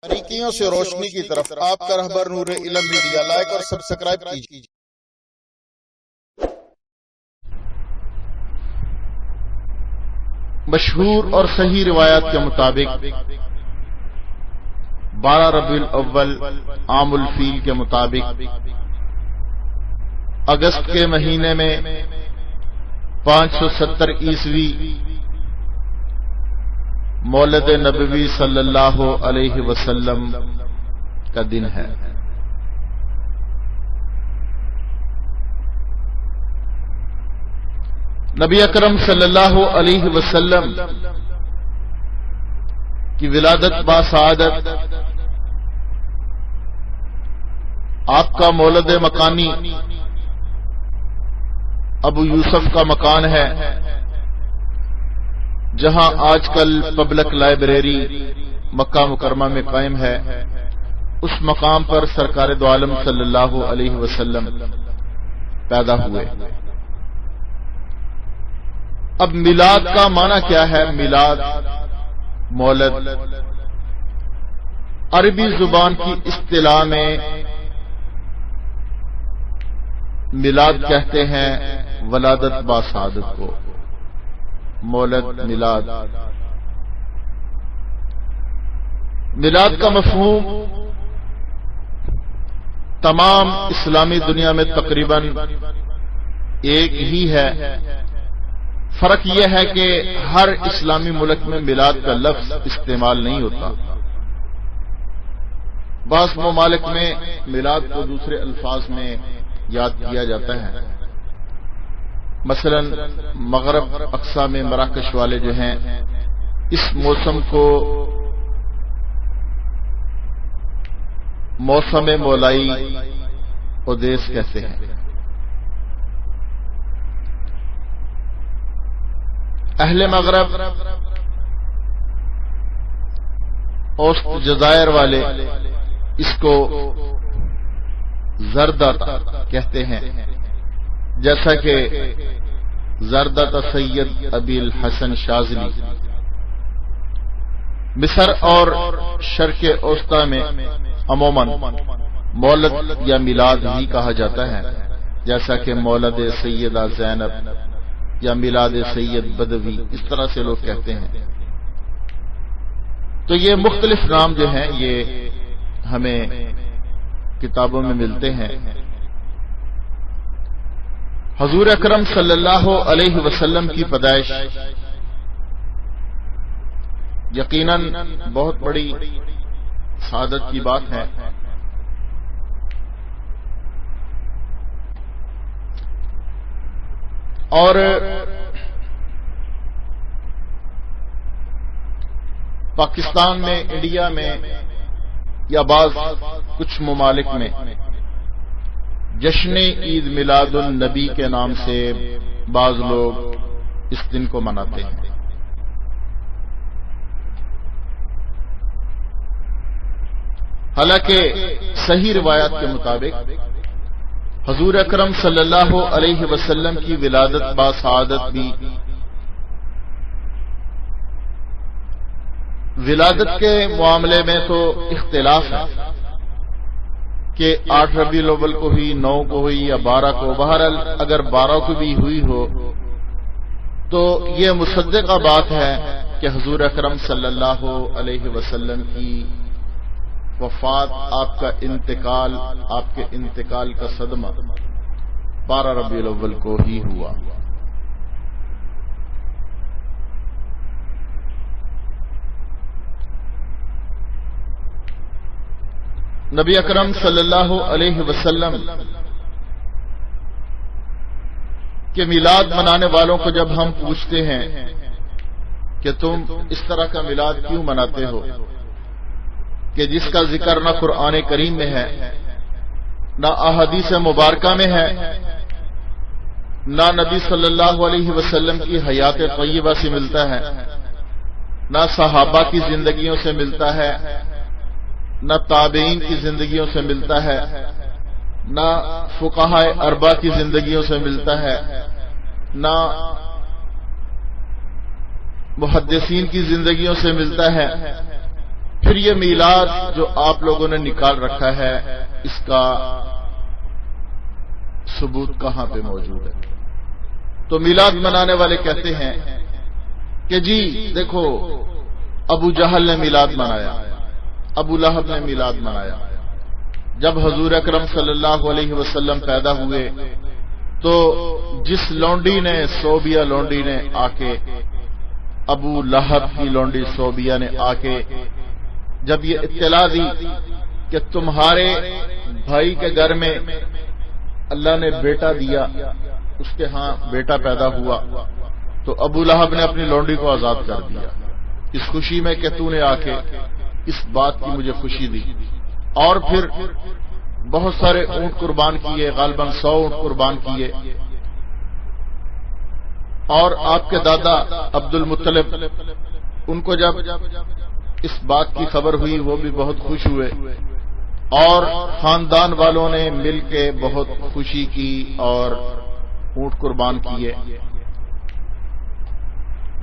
باریکیوں سے روشنی کی طرف آپ کا رہبر نور علم میڈیا، لائک اور سبسکرائب کیجیے۔ مشہور اور صحیح روایات کے مطابق 12 ربیع الاول عام الفیل کے مطابق اگست کے مہینے میں 570 عیسوی مولد نبوی صلی اللہ علیہ وسلم کا دن ہے۔ نبی اکرم صلی اللہ علیہ وسلم کی ولادت باسعادت، آپ کا مولد مکانی ابو یوسف کا مکان ہے، جہاں آج کل پبلک لائبریری مکہ مکرمہ میں قائم ہے۔ اس مقام پر سرکار دو عالم صلی اللہ علیہ وسلم پیدا ہوئے۔ اب میلاد کا معنی کیا ہے؟ میلاد، مولد، عربی زبان کی اصطلاح میں میلاد کہتے ہیں ولادت باسعادت کو، مولد، میلاد۔ میلاد کا مفہوم تمام اسلامی دنیا میں تقریباً ایک ہی ہے، فرق یہ ہے کہ ہر اسلامی ملک میں میلاد کا لفظ استعمال نہیں ہوتا۔ بعض ممالک میں میلاد کو دوسرے الفاظ میں یاد کیا جاتا ہے، مثلا مغرب اقصی میں مراکش والے جو ہیں اس موسم کو موسم مولائی اودیس کہتے ہیں۔ اہل مغرب، اوسط جزائر والے اس کو زردت کہتے ہیں، جیسا کہ زردت سید ابی الحسن شاذلی۔ مصر اور شرق اوسطی میں عموماً مولد یا میلاد ہی کہا جاتا ہے، جیسا کہ مولد سیدہ زینب یا میلاد سید بدوی، اس طرح سے لوگ کہتے ہیں۔ تو یہ مختلف نام جو ہیں یہ ہمیں کتابوں میں ملتے ہیں۔ حضور اکرم صلی اللہ علیہ وسلم کی پیدائش یقیناً بہت بڑی سعادت کی بات ہے۔ اور پاکستان میں، انڈیا میں یا بعض کچھ ممالک میں جشن عید میلاد النبی کے نام سے بعض لوگ اس دن کو مناتے ہیں۔ حالانکہ صحیح روایات کے مطابق حضور اکرم صلی اللہ علیہ وسلم کی ولادت باسعادت بھی ولادت کے معاملے میں تو اختلاف ہے کہ 8 ربیع الاول کو ہوئی، 9 کو ہوئی یا 12 کو۔ بہرحال اگر 12 کو بھی ہوئی ہو تو یہ مصدقہ بات ہے کہ حضور اکرم صلی اللہ علیہ وسلم کی وفات، آپ کا انتقال، آپ کے انتقال کا صدمہ 12 ربیع الاول کو ہی ہوا۔ نبی اکرم صلی اللہ علیہ وسلم کے میلاد منانے والوں کو جب ہم پوچھتے ہیں کہ تم اس طرح کا میلاد کیوں مناتے ہو کہ جس کا ذکر نہ قرآن کریم میں ہے، نہ احادیث مبارکہ میں ہے، نہ نبی صلی اللہ علیہ وسلم کی حیات طیبہ سے ملتا ہے، نہ صحابہ کی زندگیوں سے ملتا ہے، نہ تابعین کی زندگیوں سے ملتا ہے، نہ فقہاء اربعہ کی زندگیوں سے ملتا ہے، نہ محدثین کی زندگیوں سے ملتا ہے، پھر یہ میلاد جو آپ لوگوں نے نکال رکھا ہے، اس کا ثبوت کہاں پہ موجود ہے؟ تو میلاد منانے والے کہتے ہیں کہ جی دیکھو، ابو جہل نے میلاد منایا، ابو لہب نے میلاد منایا۔ جب حضور اکرم صلی اللہ علیہ وسلم پیدا ہوئے تو جس لونڈی نے، صوبیہ لونڈی نے آ کے، ابو لہب کی لونڈی صوبیہ نے آ کے جب یہ اطلاع دی کہ تمہارے بھائی کے گھر میں اللہ نے بیٹا دیا، اس کے ہاں بیٹا پیدا ہوا، تو ابو لہب نے اپنی لونڈی کو آزاد کر دیا اس خوشی میں کہ تو نے آ کے اس بات کی مجھے خوشی دی۔ اور پھر بہت سارے اونٹ قربان کیے، غالباً 100 اونٹ قربان کیے، اور آپ کے دادا عبد المطلب، ان کو جب اس بات کی خبر ہوئی وہ بھی بہت خوش ہوئے، اور خاندان والوں نے مل کے بہت خوشی کی اور اونٹ قربان کیے،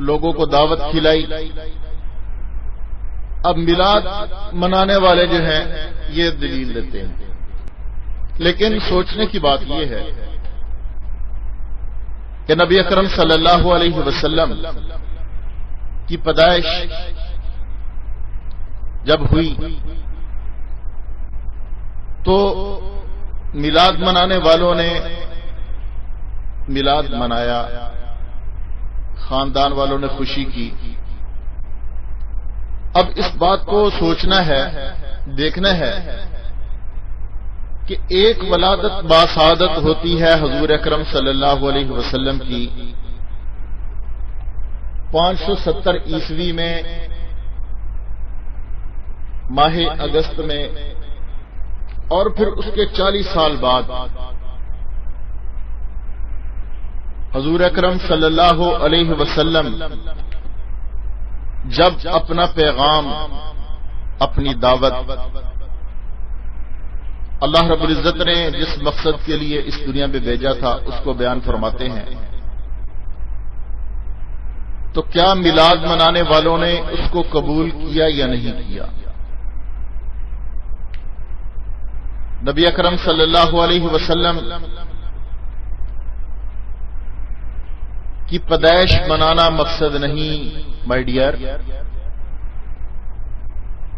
لوگوں کو دعوت کھلائی۔ اب میلاد منانے والے جو ہیں یہ دلیل دیتے ہیں، لیکن سوچنے کی بات یہ ہے کہ نبی اکرم صلی اللہ علیہ وسلم کی پیدائش جب ہوئی تو میلاد منانے والوں نے میلاد منایا، خاندان والوں نے خوشی کی۔ اب اس بات کو سوچنا ہے، دیکھنا ہے کہ ایک ولادت باسعادت ہوتی ہے حضور اکرم صلی اللہ علیہ وسلم کی 570 عیسوی میں ماہ اگست میں، اور پھر اس کے 40 سال بعد حضور اکرم صلی اللہ علیہ وسلم جب اپنا پیغام، اپنی دعوت اللہ رب العزت نے جس مقصد کے لیے اس دنیا میں بھیجا تھا اس کو بیان فرماتے ہیں، تو کیا میلاد منانے والوں نے اس کو قبول کیا یا نہیں کیا؟ نبی اکرم صلی اللہ علیہ وسلم کی پیدائش منانا مقصد نہیں مائی ڈیئر،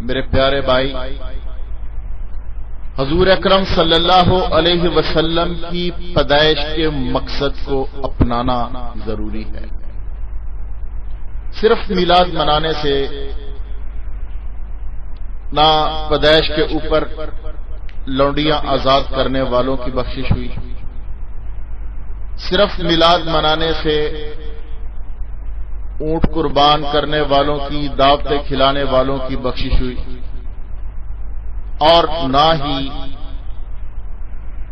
میرے پیارے بھائی، حضور اکرم صلی اللہ علیہ وسلم کی پیدائش کے مقصد کو اپنانا ضروری ہے۔ صرف میلاد منانے سے نہ پیدائش کے اوپر لونڈیاں آزاد کرنے والوں کی بخشش ہوئی، صرف میلاد منانے سے اونٹ قربان کرنے والوں کی، دعوتیں کھلانے والوں کی بخشش ہوئی، اور نہ ہی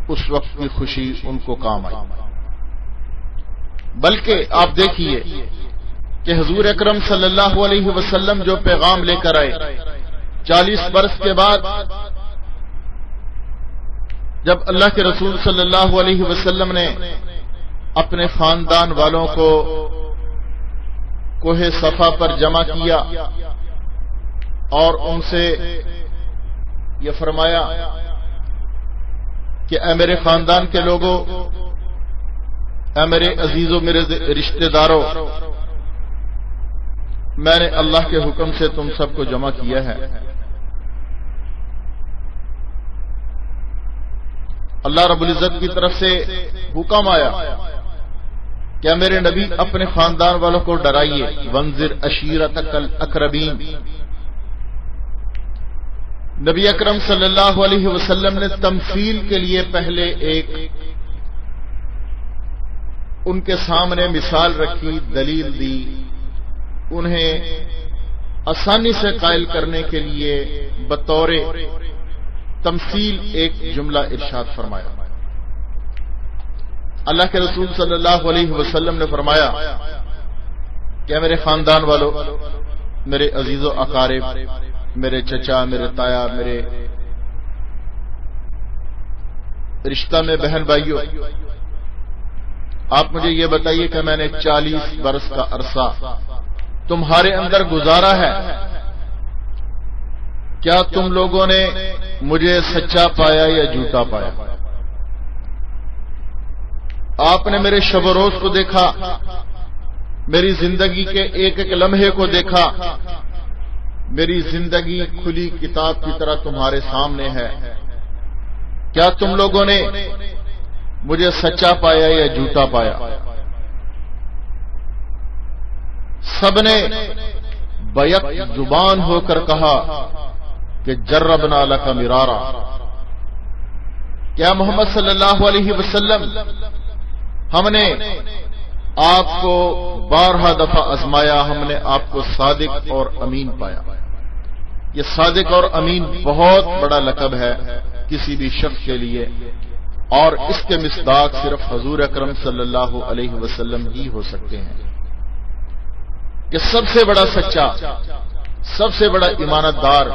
اس وقت کی خوشی ان کو کام آئی۔ بلکہ آپ دیکھیے کہ حضور اکرم صلی اللہ علیہ وسلم جو پیغام لے کر آئے 40 برس کے بعد، جب اللہ کے رسول صلی اللہ علیہ وسلم نے اپنے خاندان والوں کو کوہ صفا پر جمع کیا اور ان سے یہ فرمایا کہ اے میرے خاندان کے لوگوں، اے میرے عزیزوں، میرے رشتہ داروں، میں نے اللہ کے حکم سے تم سب کو جمع کیا ہے۔ اللہ رب العزت کی طرف سے حکم آیا کیا میرے نبی اپنے خاندان والوں کو ڈرائیے، وانذر عشیرتک الاقربین۔ نبی اکرم صلی اللہ علیہ وسلم نے تمثیل کے لیے پہلے ایک ان کے سامنے مثال رکھی، دلیل دی، انہیں آسانی سے قائل کرنے کے لیے بطور تمثیل ایک جملہ ارشاد فرمایا۔ اللہ کے رسول صلی اللہ علیہ وسلم نے فرمایا کہ میرے خاندان والوں، میرے عزیز و اقارب، میرے چچا، میرے تایا، میرے رشتہ میں بہن بھائیوں، آپ مجھے یہ بتائیے کہ میں نے 40 برس کا عرصہ تمہارے اندر گزارا ہے، کیا تم لوگوں نے مجھے سچا پایا یا جھوٹا پایا؟ آپ نے میرے شب و روز کو دیکھا، میری زندگی کے ایک ایک لمحے کو دیکھا، میری زندگی کھلی کتاب کی طرح تمہارے سامنے ہے۔ کیا تم لوگوں نے مجھے سچا پایا یا جھوٹا پایا؟ سب نے بیک زبان ہو کر کہا کہ جربنا لک مرارا، کیا محمد صلی اللہ علیہ وسلم ہم نے آپ کو بارہا دفعہ آزمایا، ہم نے آپ کو صادق اور امین پایا۔ یہ صادق اور امین بہت بڑا لقب ہے کسی بھی شخص کے لیے، اور اس کے مصداق صرف حضور اکرم صلی اللہ علیہ وسلم ہی ہو سکتے ہیں کہ سب سے بڑا سچا، سب سے بڑا ایمانت دار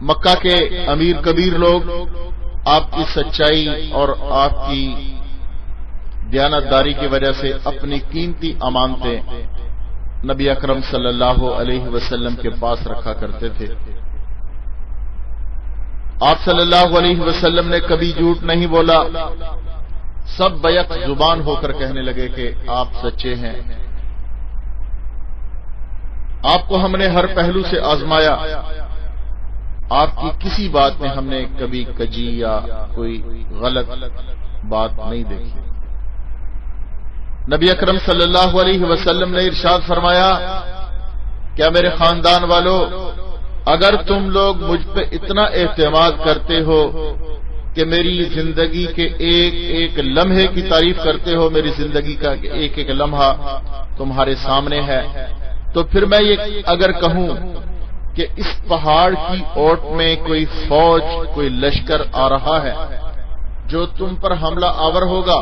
مکہ کے امیر کبیر لوگ آپ کی سچائی اور آپ کی دیانتداری کی وجہ سے اپنی قیمتی امانتیں نبی اکرم صلی اللہ علیہ وسلم کے پاس رکھا کرتے تھے۔ آپ صلی اللہ علیہ وسلم نے کبھی جھوٹ نہیں بولا، سب بیک زبان ہو کر کہنے لگے کہ آپ سچے ہیں۔ آپ کو ہم نے ہر پہلو سے آزمایا، آپ کی کسی بات میں ہم نے کبھی کجی یا کوئی غلط بات نہیں دیکھی۔ نبی اکرم صلی اللہ علیہ وسلم نے ارشاد فرمایا، کیا میرے خاندان والوں، اگر تم لوگ مجھ پہ اتنا اعتماد کرتے ہو کہ میری زندگی کے ایک ایک لمحے کی تعریف کرتے ہو، میری زندگی کا ایک ایک لمحہ تمہارے سامنے ہے، تو پھر میں یہ اگر کہوں کہ اس پہاڑ کی اوٹ میں کوئی فوج، کوئی لشکر آ رہا ہے جو تم پر حملہ آور ہوگا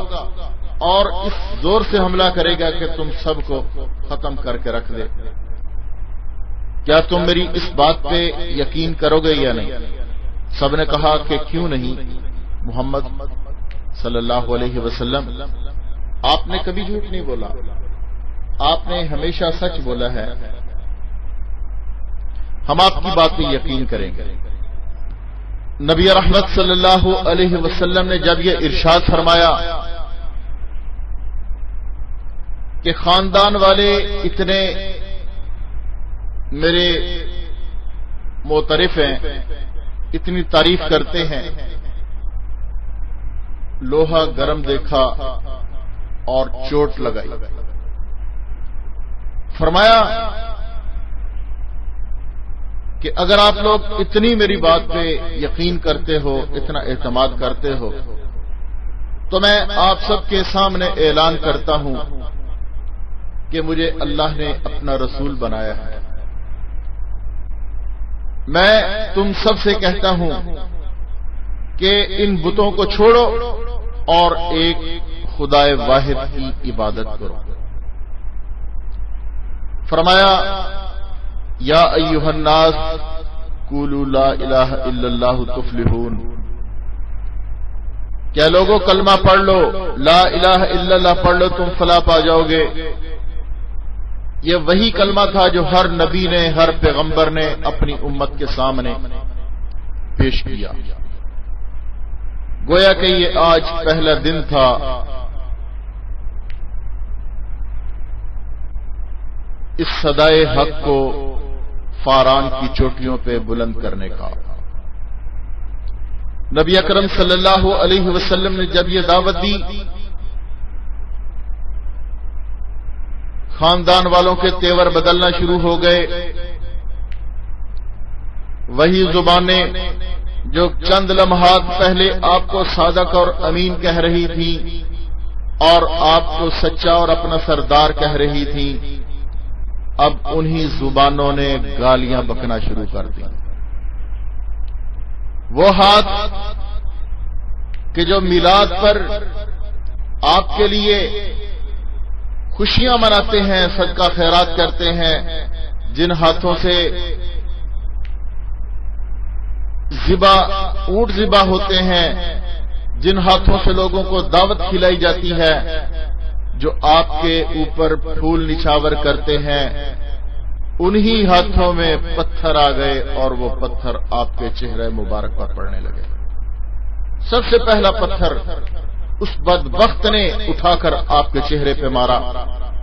اور اس زور سے حملہ کرے گا کہ تم سب کو ختم کر کے رکھ دے، کیا تم میری اس بات پہ یقین کرو گے یا نہیں؟ سب نے کہا کہ کیوں نہیں محمد صلی اللہ علیہ وسلم، آپ نے کبھی جھوٹ نہیں بولا، آپ نے ہمیشہ سچ بولا ہے، ہم آپ کی بات پہ یقین کریں گے۔ نبی رحمت صلی اللہ علیہ وسلم نے جب یہ ارشاد فرمایا کہ خاندان والے اتنے میرے معترف ہیں، اتنی تعریف کرتے ہیں، لوہا گرم دیکھا اور چوٹ لگائی۔ فرمایا کہ اگر آپ لوگ اتنی میری بات پہ یقین کرتے ہو، اتنا اعتماد کرتے ہو، تو میں آپ سب کے سامنے اعلان کرتا ہوں کہ مجھے اللہ نے اپنا رسول بنایا ہے۔ میں تم سب سے کہتا ہوں کہ ان بتوں کو چھوڑو اور ایک خدائے واحد کی عبادت کرو۔ فرمایا یا ایھا الناس قولوا لا الہ الا اللہ تفلحون، کیا لوگوں کلمہ پڑھ لو، لا الہ الا اللہ پڑھ لو، تم فلاح پا جاؤ گے۔ یہ وہی کلمہ تھا جو ہر نبی نے، ہر پیغمبر نے اپنی امت کے سامنے پیش کیا۔ گویا کہ یہ آج پہلا دن تھا اس صدائے حق کو فاران کی چوٹیوں پہ بلند کرنے کا۔ نبی اکرم صلی اللہ علیہ وسلم نے جب یہ دعوت دی، خاندان والوں کے تیور بدلنا شروع ہو گئے۔ وہی زبانیں جو چند لمحات پہلے آپ کو صادق اور امین کہہ رہی تھی اور آپ کو سچا اور اپنا سردار کہہ رہی تھی، اب انہی زبانوں نے گالیاں بکنا شروع کر دی۔ وہ ہاتھ کہ جو میلاد پر آپ کے لیے خوشیاں مناتے ہیں، صدقہ خیرات کرتے ہیں، جن ہاتھوں سے اونٹ ذبح ہوتے ہیں، جن ہاتھوں سے لوگوں کو دعوت کھلائی جاتی ہے، جو آپ کے اوپر پھول نچھاور کرتے ہیں، انہی ہاتھوں میں پتھر آ گئے اور وہ پتھر آپ کے چہرے مبارک پر پڑنے لگے۔ سب سے پہلا پتھر اس بدبخت نے اٹھا کر آپ کے چہرے پہ مارا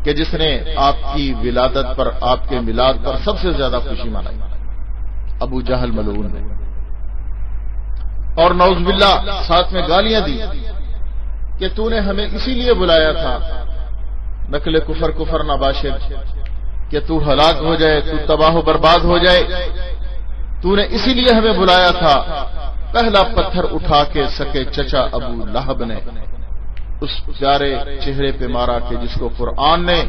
کہ جس نے آپ کی ولادت پر، آپ کے میلاد پر سب سے زیادہ خوشی منائی، ابو جہل ملعون نے، اور نعوذ باللہ ساتھ میں گالیاں دی کہ تو نے ہمیں اسی لیے بلایا تھا، نقل کفر نباشد، کہ تو ہلاک ہو جائے، تو تباہ و برباد ہو جائے، تو نے اسی لیے ہمیں بلایا تھا۔ پہلا پتھر اٹھا کے سکے چچا ابو لہب نے اس پیارے چہرے پہ مارا کہ جس کو قرآن نے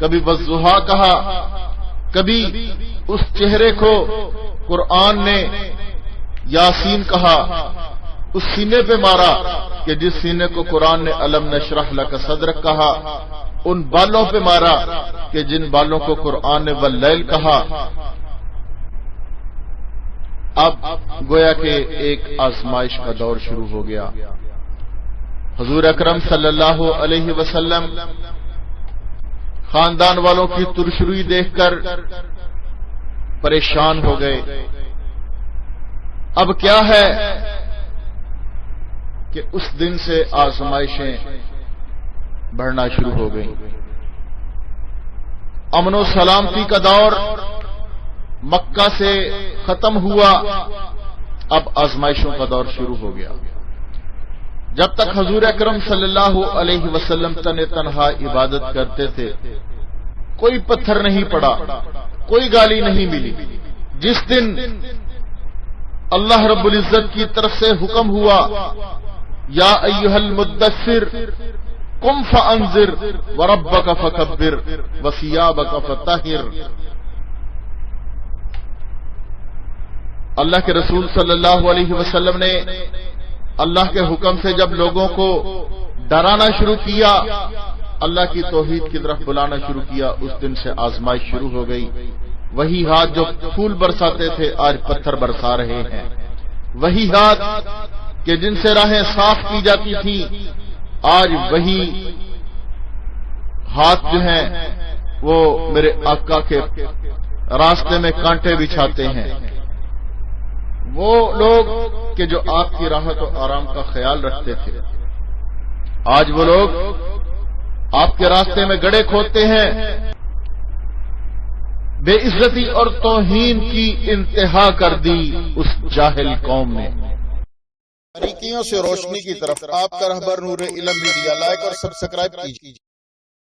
کبھی والضحیٰ کہا، کبھی اس چہرے کو قرآن نے یاسین کہا، اس سینے پہ مارا کہ جس سینے کو قرآن نے الم نشرح لک صدرک کہا، ان بالوں پہ مارا کہ جن بالوں کو قرآن نے واللیل کہا۔ اب گویا کہ ایک آزمائش کا دور شروع ہو گیا۔ حضور اکرم صلی اللہ علیہ وسلم خاندان والوں کی ترشروئی دیکھ کر پریشان ہو گئے۔ اب کیا ہے کہ اس دن سے آزمائشیں بڑھنا شروع ہو گئیں۔ امن و سلامتی کا دور مکہ سے ختم ہوا، اب آزمائشوں کا دور شروع ہو گیا۔ جب تک حضور اکرم صلی اللہ علیہ وسلم تنہا عبادت کرتے تھے، کوئی پتھر نہیں پڑا، کوئی گالی نہیں ملی۔ جس دن اللہ رب العزت کی طرف سے حکم ہوا، یا ایھا المدثر قم فانذر وربک فکبر وثیابک فطہر، اللہ کے رسول صلی اللہ علیہ وسلم نے اللہ کے حکم سے جب لوگوں کو ڈرانا شروع کیا، اللہ کی توحید کی طرف بلانا شروع کیا، اس دن سے آزمائش شروع ہو گئی۔ وہی ہاتھ جو پھول برساتے تھے آج پتھر برسا رہے ہیں، وہی ہاتھ کہ جن سے راہیں صاف کی جاتی تھی آج وہی ہاتھ جو ہیں وہ میرے آقا کے راستے میں کانٹے بچھاتے ہیں۔ وہ لوگ کہ جو آپ کی راحت و آرام کا خیال رکھتے تھے، آج وہ لوگ آپ کے راستے میں گڑھے کھودتے ہیں۔ بے عزتی اور توہین کی انتہا کر دی اس جاہل قوم نے۔ باریکیوں سے روشنی کی طرف آپ کا رہبر نور علم میڈیا، لائک اور سبسکرائب کیجیے۔